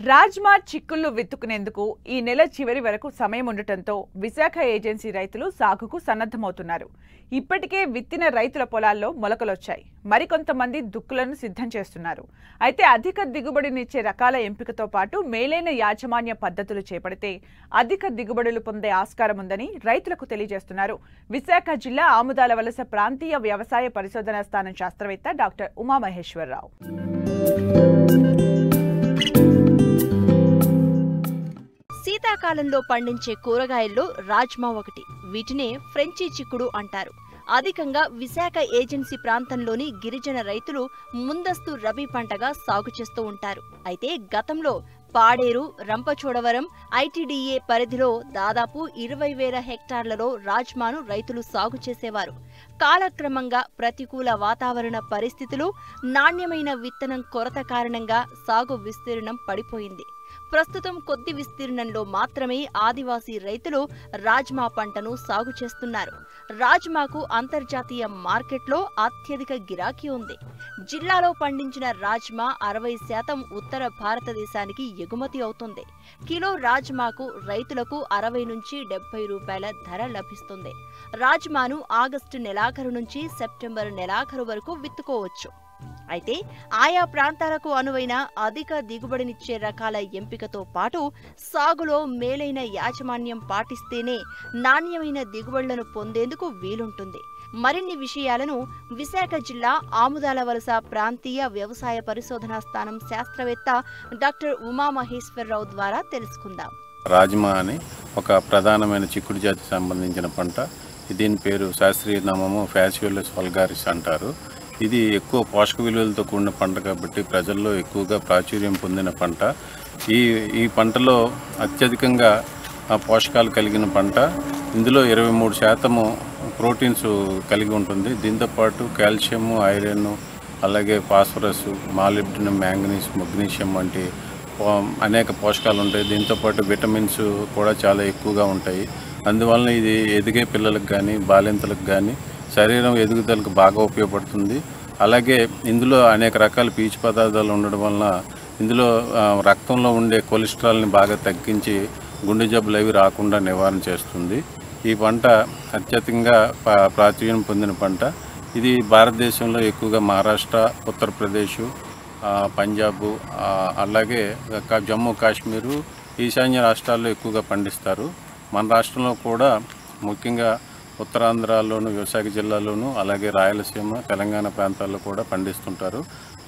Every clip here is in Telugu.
రాజ్మా చిక్కుళ్ళు విత్తుకునేందుకు ఈ నెల చివరి వరకు సమయం ఉండటంతో విశాఖ ఏజెన్సీ రైతులు సాగుకు సన్నద్ధమవుతున్నారు. ఇప్పటికే విత్తిన రైతుల పొలాల్లో మొలకలొచ్చాయి. మరికొంతమంది దుక్కులను సిద్ధం చేస్తున్నారు. అయితే అధిక దిగుబడినిచ్చే రకాల ఎంపికతో పాటు మేలైన యాజమాన్య పద్ధతులు చేపడితే అధిక దిగుబడులు పొందే ఆస్కారం ఉందని రైతులకు తెలియజేస్తున్నారు విశాఖ జిల్లా ఆముదాల వలస ప్రాంతీయ వ్యవసాయ పరిశోధనా స్థానం శాస్త్రవేత్త డాక్టర్ ఉమామహేశ్వరరావు. శీతాకాలంలో పండించే కూరగాయల్లో రాజ్మా ఒకటి. వీటినే ఫ్రెంచి చిక్కుడు అంటారు. అధికంగా విశాఖ ఏజెన్సీ ప్రాంతంలోని గిరిజన రైతులు ముందస్తు రబీ పంటగా సాగు చేస్తూ ఉంటారు. అయితే గతంలో పాడేరు, రంపచోడవరం ఐటీడీఏ పరిధిలో దాదాపు 20,000 హెక్టార్లలో రాజ్మాను రైతులు సాగు చేసేవారు. కాలక్రమంగా ప్రతికూల వాతావరణ పరిస్థితులు, నాణ్యమైన విత్తనం కొరత కారణంగా సాగు విస్తీర్ణం పడిపోయింది. ప్రస్తుతం కొద్ది విస్తీర్ణంలో మాత్రమే ఆదివాసీ రైతులు రాజ్మా పంటను సాగు చేస్తున్నారు. రాజ్మాకు అంతర్జాతీయ మార్కెట్లో అత్యధిక గిరాకీ ఉంది. జిల్లాలో పండించిన రాజ్మా 60% ఉత్తర భారతదేశానికి ఎగుమతి అవుతుంది. కిలో రాజ్మాకు రైతులకు 60 నుంచి 70 రూపాయల ధర లభిస్తుంది. రాజ్మాను ఆగస్టు నెలాఖరు నుంచి సెప్టెంబర్ నెలాఖరు వరకు విత్తుకోవచ్చు. అయితే ఆయా ప్రాంతాలకు అనువైన అధిక దిగుబడినిచ్చే రకాల ఎంపికతో పాటు సాగులో మేలైన యాజమాన్యం పాటిస్తేనే నాణ్యమైన దిగుబడులను పొందేందుకు వీలుంటుంది. మరిన్ని విషయాలను విశాఖ జిల్లా ఆముదాల వలస ప్రాంతీయ వ్యవసాయ పరిశోధనా స్థానం శాస్త్రవేత్త డాక్టర్ ఉమామహేశ్వరరావు ద్వారా తెలుసుకుందాం. రాజ్మా అని ఒక ప్రధానమైన చిక్కుడు జాతికి సంబంధించిన పంట. దీని పేరు శాస్త్రీయ నామము ఫ్యాసియోలస్ వల్గారిస్ అంటారు. ఇది ఎక్కువ పోషక విలువలతో కూడిన పంట కాబట్టి ప్రజల్లో ఎక్కువగా ప్రాచుర్యం పొందిన పంట. ఈ పంటలో అత్యధికంగా పోషకాలు కలిగిన పంట. ఇందులో 23% ప్రోటీన్స్ కలిగి ఉంటుంది. దీంతోపాటు కాల్షియము, ఐరన్, అలాగే ఫాస్ఫరస్, మాలిబ్డినం, మ్యాంగనీస్, మెగ్నీషియం వంటి అనేక పోషకాలు ఉంటాయి. దీంతోపాటు విటమిన్స్ కూడా చాలా ఎక్కువగా ఉంటాయి. అందువలన ఇది ఎదిగే పిల్లలకు కానీ బాలింతలకు కానీ శరీరం ఎదుగుదలకు బాగా ఉపయోగపడుతుంది. అలాగే ఇందులో అనేక రకాల పీచు పదార్థాలు ఉండడం వలన ఇందులో రక్తంలో ఉండే కొలెస్ట్రాల్ని బాగా తగ్గించి గుండె జబ్బులు అవి రాకుండా నివారణ చేస్తుంది. ఈ పంట అత్యధికంగా ప్రాచుర్యం పొందిన పంట. ఇది భారతదేశంలో ఎక్కువగా మహారాష్ట్ర, ఉత్తరప్రదేశ్, పంజాబ్, అలాగే జమ్మూ కాశ్మీరు, ఈశాన్య రాష్ట్రాల్లో ఎక్కువగా పండిస్తారు. మన రాష్ట్రంలో కూడా ముఖ్యంగా ఉత్తరాంధ్రలోను, విశాఖ జిల్లాలోను, అలాగే రాయలసీమ, తెలంగాణ ప్రాంతాల్లో కూడా పండిస్తుంటారు.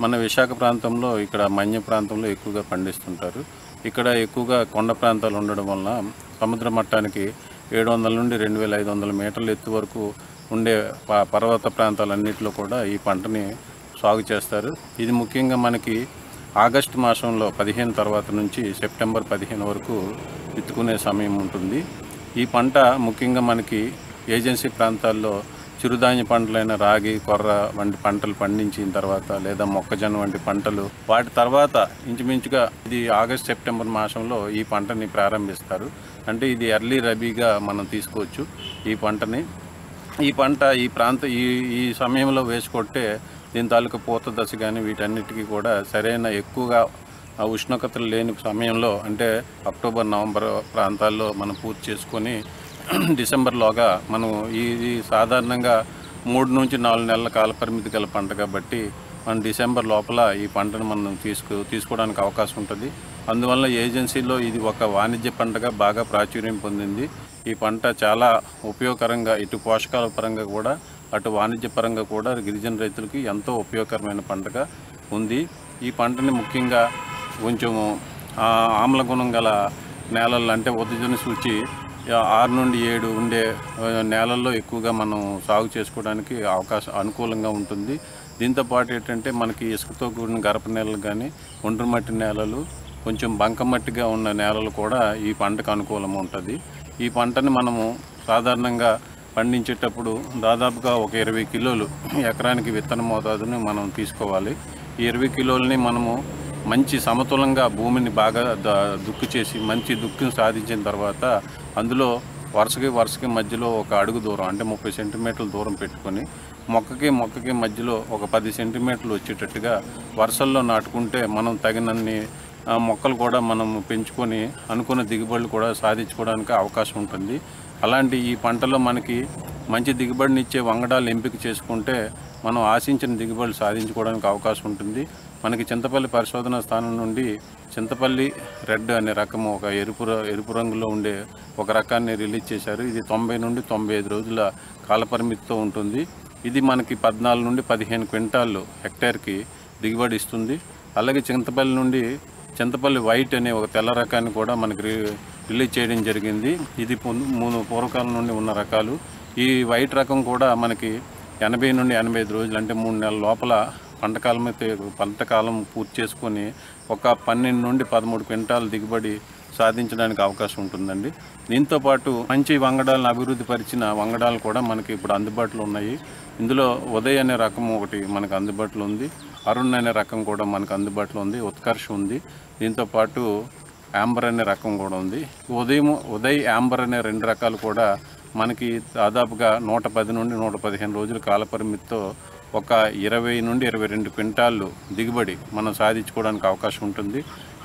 మన విశాఖ ప్రాంతంలో ఇక్కడ మన్య ప్రాంతంలో ఎక్కువగా పండిస్తుంటారు. ఇక్కడ ఎక్కువగా కొండ ప్రాంతాలు ఉండడం వలన సముద్ర మట్టానికి 700 నుండి 2,500 మీటర్ల ఎత్తు వరకు ఉండే పర్వత ప్రాంతాలన్నింటిలో కూడా ఈ పంటని సాగు చేస్తారు. ఇది ముఖ్యంగా మనకి ఆగస్టు మాసంలో 15 తర్వాత నుంచి సెప్టెంబర్ 15 వరకు విత్తుకునే సమయం ఉంటుంది. ఈ పంట ముఖ్యంగా మనకి ఏజెన్సీ ప్రాంతాల్లో చిరుధాన్య పంటలైన రాగి, కొర్ర వంటి పంటలు పండించిన తర్వాత లేదా మొక్కజొన్న వంటి పంటలు వాటి తర్వాత ఇంచుమించుగా ఇది ఆగస్ట్ సెప్టెంబర్ మాసంలో ఈ పంటని ప్రారంభిస్తారు. అంటే ఇది ఎర్లీ రబీగా మనం తీసుకోవచ్చు ఈ పంటని. ఈ పంట ఈ సమయంలో వేసుకొట్టే దీని తాలూకా పూత దశ కానీ వీటన్నిటికీ కూడా సరైన ఎక్కువగా ఉష్ణోగ్రతలు లేని సమయంలో అంటే అక్టోబర్, నవంబర్ ప్రాంతాల్లో మనం పూర్తి చేసుకొని డిసెంబర్లోగా మనం ఇది సాధారణంగా 3 నుంచి 4 నెలల కాల పరిమితి గల పంట కాబట్టి మనం డిసెంబర్ లోపల ఈ పంటను మనం తీసుకోవడానికి అవకాశం ఉంటుంది. అందువల్ల ఏజెన్సీలో ఇది ఒక వాణిజ్య పంటగా బాగా ప్రాచుర్యం పొందింది. ఈ పంట చాలా ఉపయోగకరంగా ఇటు పోషకాల పరంగా కూడా అటు వాణిజ్య పరంగా కూడా గిరిజన రైతులకి ఎంతో ఉపయోగకరమైన పంటగా ఉంది. ఈ పంటని ముఖ్యంగా కొంచెం ఆమ్ల గుణం గల నేలల్లో అంటే ఉదజన సూచి 6 నుండి 7 ఉండే నేలల్లో ఎక్కువగా మనం సాగు చేసుకోవడానికి అనుకూలంగా ఉంటుంది. దీంతోపాటు ఏంటంటే మనకి ఇసుకతో కూడిన గరప నేలలు కానీ, ఒండ్రు మట్టి నేలలు, కొంచెం బంకమట్టిగా ఉన్న నేలలు కూడా ఈ పంటకు అనుకూలంగా ఉంటుంది. ఈ పంటని మనము సాధారణంగా పండించేటప్పుడు దాదాపుగా ఒక 20 కిలోలు ఎకరానికి విత్తన మోతాదుని మనం తీసుకోవాలి. ఈ 20 కిలోలని మనము మంచి సమతులంగా భూమిని బాగా దుక్కు చేసి మంచి దుక్కును సాధించిన తర్వాత అందులో వరుసకి మధ్యలో ఒక అడుగు దూరం అంటే 30 సెంటీమీటర్ల దూరం పెట్టుకొని మొక్కకి మధ్యలో ఒక 10 సెంటీమీటర్లు వచ్చేటట్టుగా వరుసల్లో నాటుకుంటే మనం తగినన్ని మొక్కలు కూడా మనం పెంచుకొని అనుకున్న దిగుబడులు కూడా సాధించుకోవడానికి అవకాశం ఉంటుంది. అలాంటి ఈ పంటలో మనకి మంచి దిగుబడినిచ్చే వంగడాలు ఎంపిక చేసుకుంటే మనం ఆశించిన దిగుబడులు సాధించుకోవడానికి అవకాశం ఉంటుంది. మనకి చింతపల్లి పరిశోధనా స్థానం నుండి చింతపల్లి రెడ్ అనే రకము ఒక ఎరుపు రంగులో ఉండే ఒక రకాన్ని రిలీజ్ చేశారు. ఇది 90 నుండి 95 రోజుల కాలపరిమితితో ఉంటుంది. ఇది మనకి 14 నుండి 15 క్వింటాళ్ళు హెక్టేర్కి దిగుబడి ఇస్తుంది. అలాగే చింతపల్లి నుండి చింతపల్లి వైట్ అనే ఒక తెల్ల రకాన్ని కూడా మనకి రిలీజ్ చేయడం జరిగింది. ఇది పూర్వకాలం నుండి ఉన్న రకాలు. ఈ వైట్ రకం కూడా మనకి 80 నుండి 85 రోజులు అంటే 3 నెలల లోపల పంటకాలం పూర్తి చేసుకొని ఒక 12 నుండి 13 క్వింటాల దిగుబడి సాధించడానికి అవకాశం ఉంటుందండి. దీంతోపాటు మంచి వంగడాలను అభివృద్ధి పరిచిన వంగడాలు కూడా మనకి ఇప్పుడు అందుబాటులో ఉన్నాయి. ఇందులో ఉదయ్ అనే రకం ఒకటి మనకు అందుబాటులో ఉంది. అరుణ్ అనే రకం కూడా మనకు అందుబాటులో ఉంది. ఉత్కర్ష్ ఉంది. దీంతోపాటు యాంబర్ అనే రకం కూడా ఉంది. ఉదయ్ యాంబర్ అనే 2 రకాలు కూడా మనకి దాదాపుగా 110 నుండి 115 రోజుల కాలపరిమితితో ఒక 20 నుండి 22 క్వింటాళ్ళు దిగుబడి మనం సాధించుకోవడానికి అవకాశం ఉంటుంది.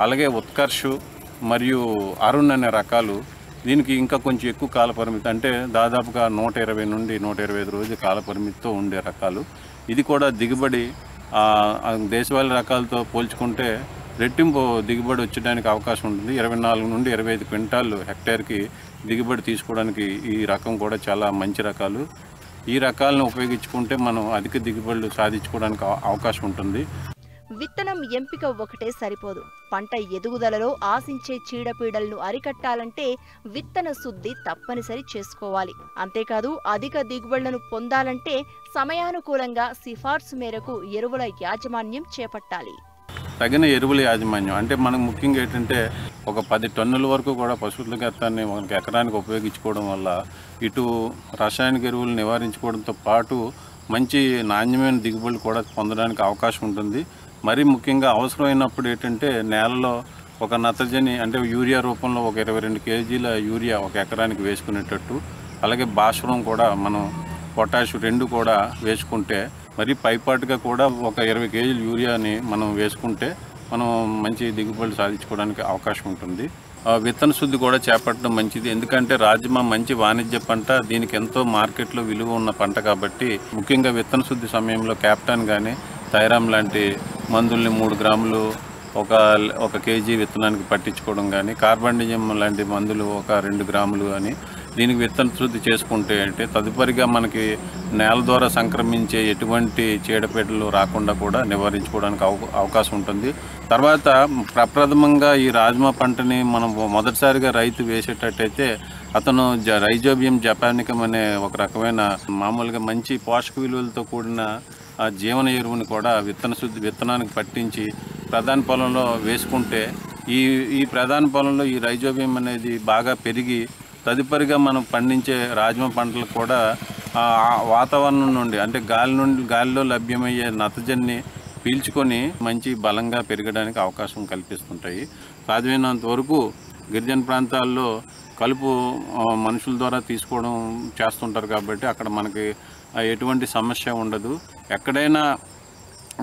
అలాగే ఉత్కర్ష్ మరియు అరుణ్ అనే రకాలు దీనికి ఇంకా కొంచెం ఎక్కువ కాలపరిమితి అంటే దాదాపుగా 120 నుండి 125 రోజుల కాలపరిమితితో ఉండే రకాలు. ఇది కూడా దిగుబడి దేశవాళీ రకాలతో పోల్చుకుంటే రెట్టింపు దిగుబడి వచ్చడానికి అవకాశం ఉంటుంది. 24 నుండి 25 క్వింటాళ్ళు హెక్టేర్కి దిగుబడి తీసుకోవడానికి ఈ రకం కూడా చాలా మంచి రకాలు. ఈ రకాలను ఉపయోగించుకుంటే మనం అధిక దిగుబడులు సాధించుకోవడానికి అవకాశం ఉంటుంది. విత్తనం ఎంపిక ఒకటే సరిపోదు. పంట ఎదుగుదలలో ఆశించే చీడపీడలను అరికట్టాలంటే విత్తన శుద్ధి తప్పనిసరి చేసుకోవాలి. అంతేకాదు అధిక దిగుబడులను పొందాలంటే సమయానుకూలంగా సిఫార్సు మేరకు ఎరువుల యాజమాన్యం చేపట్టాలి. తగిన ఎరువుల యాజమాన్యం అంటే మనకు ముఖ్యంగా ఏంటంటే ఒక 10 టన్నుల వరకు కూడా పశువుల గత్తాన్ని మనకి ఎకరానికి ఉపయోగించుకోవడం వల్ల ఇటు రసాయనిక ఎరువులు నివారించుకోవడంతో పాటు మంచి నాణ్యమైన దిగుబడులు కూడా పొందడానికి అవకాశం ఉంటుంది. మరీ ముఖ్యంగా అవసరమైనప్పుడు ఏంటంటే నేలలో ఒక నత్రజని అంటే యూరియా రూపంలో ఒక 22 కేజీల యూరియా ఒక ఎకరానికి వేసుకునేటట్టు, అలాగే భాస్వరం కూడా మనం పొటాష్ 2 కూడా వేసుకుంటే మరి పైపాటుగా కూడా ఒక 20 కేజీల యూరియాని మనం వేసుకుంటే మనం మంచి దిగుబడులు సాధించుకోవడానికి అవకాశం ఉంటుంది. విత్తన శుద్ధి కూడా చేపట్టడం మంచిది. ఎందుకంటే రాజ్మా మంచి వాణిజ్య పంట, దీనికి ఎంతో మార్కెట్లో విలువ ఉన్న పంట కాబట్టి ముఖ్యంగా విత్తన శుద్ధి సమయంలో క్యాప్టాన్ కానీ థైరామ్ లాంటి మందుల్ని 3 గ్రాములు ఒక కేజీ విత్తనానికి పట్టించుకోవడం కానీ, కార్బండిజం లాంటి మందులు ఒక 2 గ్రాములు అని దీనికి విత్తన శుద్ధి చేసుకుంటే అంటే తదుపరిగా మనకి నేల ద్వారా సంక్రమించే ఎటువంటి చీడపీడలు రాకుండా కూడా నివారించుకోవడానికి అవకాశం ఉంటుంది. తర్వాత ప్రప్రథమంగా ఈ రాజ్మా పంటని మనం మొదటిసారిగా రైతు వేసేటట్టయితే అతను రైజోబియం జపానికం అనే ఒక రకమైన మామూలుగా మంచి పోషక విలువలతో కూడిన జీవన ఎరువుని కూడా విత్తనానికి పట్టించి ప్రధాన పొలంలో వేసుకుంటే ఈ ప్రధాన పొలంలో ఈ రైజోబియం అనేది బాగా పెరిగి తదుపరిగా మనం పండించే రాజ్మా పంటలకు కూడా వాతావరణం నుండి అంటే గాలిలో లభ్యమయ్యే నత్రజనిని పీల్చుకొని మంచి బలంగా పెరగడానికి అవకాశం కల్పిస్తుంటాయి. సాధ్యమైనంత వరకు గిరిజన ప్రాంతాల్లో కలుపు మనుషుల ద్వారా తీసుకోవడం చేస్తుంటారు కాబట్టి అక్కడ మనకి ఎటువంటి సమస్య ఉండదు. ఎక్కడైనా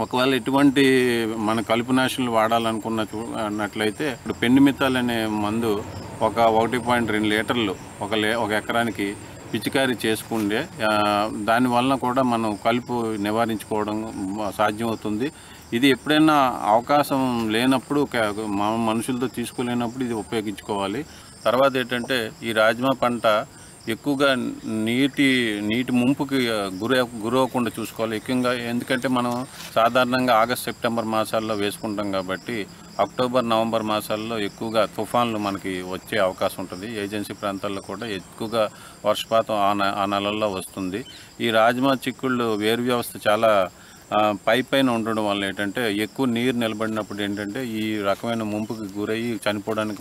ఒకవేళ ఎటువంటి మన కలుపునాశనలు వాడాలనుకున్నట్లయితే ఇప్పుడు పెండిమిత్తాలు అనే మందు ఒక 1.2 లీటర్లు ఒక ఎకరానికి పిచికారీ చేసుకుంటే దానివల్ల కూడా మనం కలుపు నివారించుకోవడం సాధ్యమవుతుంది. ఇది ఎప్పుడైనా అవకాశం లేనప్పుడు మనుషులతో తీసుకోలేనప్పుడు ఇది ఉపయోగించుకోవాలి. తర్వాత ఏంటంటే ఈ రాజ్మా పంట ఎక్కువగా నీటి ముంపుకి గురవకుండా చూసుకోవాలి. ఎక్కువగా ఎందుకంటే మనం సాధారణంగా ఆగస్ట్ సెప్టెంబర్ మాసాల్లో వేసుకుంటాం కాబట్టి అక్టోబర్ నవంబర్ మాసాల్లో ఎక్కువగా తుఫాన్లు మనకి వచ్చే అవకాశం ఉంటుంది. ఏజెన్సీ ప్రాంతాల్లో కూడా ఎక్కువగా వర్షపాతం ఆ నెలల్లో వస్తుంది. ఈ రాజ్మా చిక్కుళ్ళు వేరు వ్యవస్థ చాలా పైన ఉండడం వల్ల ఏంటంటే ఎక్కువ నీరు నిలబడినప్పుడు ఏంటంటే ఈ రకమైన ముంపుకి గురయ్యి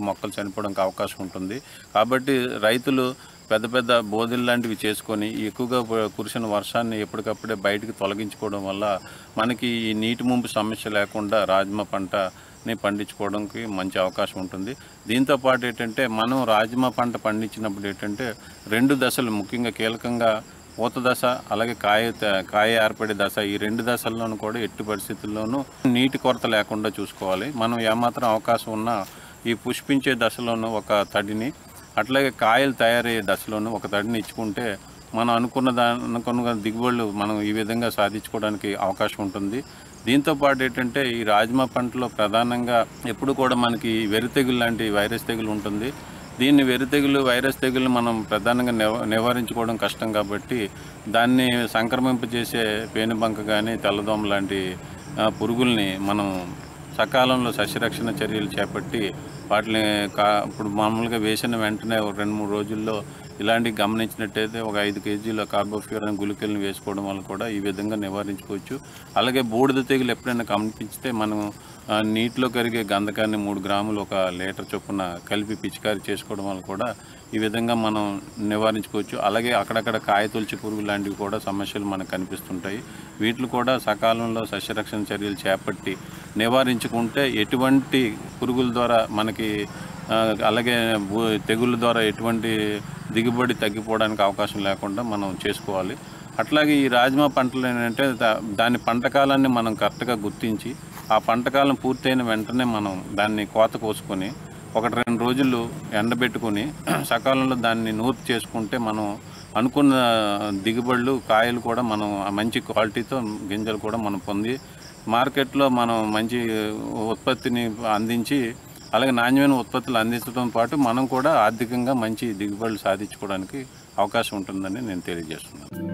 మొక్కలు చనిపోవడానికి అవకాశం ఉంటుంది. కాబట్టి రైతులు పెద్ద బోధులు లాంటివి చేసుకొని ఎక్కువగా కురిసిన వర్షాన్ని ఎప్పటికప్పుడే బయటికి తొలగించుకోవడం వల్ల మనకి ఈ నీటి ముంపు సమస్య లేకుండా రాజ్మా పంటని పండించుకోవడానికి మంచి అవకాశం ఉంటుంది. దీంతోపాటు ఏంటంటే మనం రాజ్మా పంట పండించినప్పుడు ఏంటంటే 2 దశలు ముఖ్యంగా కీలకంగా పూత దశ అలాగే కాయ ఏర్పడే దశ, ఈ 2 దశల్లోనూ కూడా ఎట్టి పరిస్థితుల్లోనూ నీటి కొరత లేకుండా చూసుకోవాలి. మనం ఏమాత్రం అవకాశం ఉన్నా ఈ పుష్పించే దశలోనూ ఒక తడిని, అట్లాగే కాయలు తయారయ్యే దశలోనూ ఒక తడిని ఇచ్చుకుంటే మనం అనుకున్న దిగుబడులు మనం ఈ విధంగా సాధించుకోవడానికి అవకాశం ఉంటుంది. దీంతోపాటు ఏంటంటే ఈ రాజ్మా పంటలో ప్రధానంగా ఎప్పుడు కూడా మనకి వెర్రి తెగులు లాంటి వైరస్ తెగులు ఉంటుంది. దీన్ని వెర్రి తెగులు, వైరస్ తెగులు మనం ప్రధానంగా నివారించుకోవడం కష్టం కాబట్టి దాన్ని సంక్రమింపజేసే పేనుబంక కానీ తెల్లదోమ లాంటి పురుగుల్ని మనం సకాలంలో సస్యరక్షణ చర్యలు చేపట్టి వాటిని ఇప్పుడు మామూలుగా వేసిన వెంటనే 2-3 రోజుల్లో ఇలాంటివి గమనించినట్టయితే ఒక 5 కేజీల కార్బోఫ్యూరాన్ గుళికలను వేసుకోవడం వల్ల కూడా ఈ విధంగా నివారించుకోవచ్చు. అలాగే బూడిద తెగులు ఎప్పుడైనా కనిపిస్తే మనం నీటిలో కరిగే గంధకాన్ని 3 గ్రాములు 1 లీటర్ చొప్పున కలిపి పిచికారీ చేసుకోవడం వల్ల కూడా ఈ విధంగా మనం నివారించుకోవచ్చు. అలాగే అక్కడక్కడ కాయ తొలిచి పురుగు లాంటివి కూడా సమస్యలు మనకు కనిపిస్తుంటాయి. వీటిని కూడా సకాలంలో సస్యరక్షణ చర్యలు చేపట్టి నివారించుకుంటే ఎటువంటి పురుగుల ద్వారా మనకి అలాగే తెగుళ్ళ ద్వారా ఎటువంటి దిగుబడి తగ్గిపోవడానికి అవకాశం లేకుండా మనం చేసుకోవాలి. అట్లాగే ఈ రాజ్మా పంటలు ఏంటంటే దాని పంటకాలాన్ని మనం కరెక్ట్గా గుర్తించి ఆ పంటకాలం పూర్తయిన వెంటనే మనం దాన్ని కోత కోసుకొని 1-2 రోజులు ఎండబెట్టుకొని సకాలంలో దాన్ని నూర్పు చేసుకుంటే మనం అనుకున్న దిగుబడులు, కాయలు కూడా మనం మంచి క్వాలిటీతో గింజలు కూడా మనం పొంది మార్కెట్లో మనం మంచి ఉత్పత్తిని అందించి అలాగే నాణ్యమైన ఉత్పత్తులు అందించడం పాటు మనం కూడా ఆర్థికంగా మంచి దిగుబడులు సాధించుకోవడానికి అవకాశం ఉంటుందని నేను తెలియజేస్తున్నాను.